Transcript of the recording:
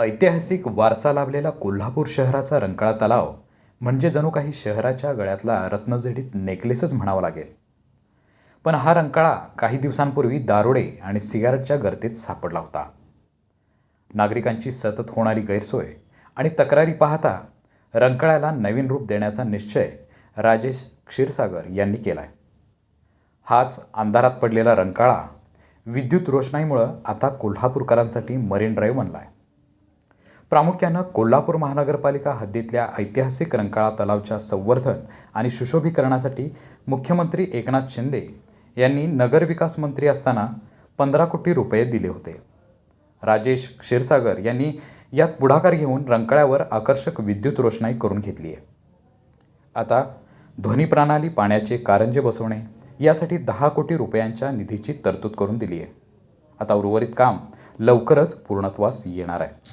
ऐतिहासिक वारसा लाभलेला कोल्हापूर शहराचा रंकाळा तलाव म्हणजे जणू काही शहराच्या गळ्यातला रत्नजडित नेकलेसच म्हणावा लागेल. पण हा रंकाळा काही दिवसांपूर्वी दारुडे आणि सिगारेटच्या गर्दीत सापडला होता. नागरिकांची सतत होणारी गैरसोय आणि तक्रारी पाहता रंकाळ्याला नवीन रूप देण्याचा निश्चय राजेश क्षीरसागर यांनी केला आहे. हाच अंधारात पडलेला रंकाळा विद्युत रोषणाईमुळं आता कोल्हापूरकरांसाठी मरीन ड्राईव्ह बनला आहे. प्रामुख्यानं कोल्हापूर महानगरपालिका हद्दीतल्या ऐतिहासिक रंकाळा तलावच्या संवर्धन आणि सुशोभीकरणासाठी मुख्यमंत्री एकनाथ शिंदे यांनी नगरविकास मंत्री असताना 15 कोटी रुपये दिले होते. राजेश क्षीरसागर यांनी यात पुढाकार घेऊन रंकाळ्यावर आकर्षक विद्युत रोषणाई करून घेतली आहे. आता ध्वनी प्रणाली, पाण्याचे कारंजे बसवणे यासाठी 10 कोटी रुपयांच्या निधीची तरतूद करून दिली आहे. आता उर्वरित काम लवकरच पूर्णत्वास येणार आहे.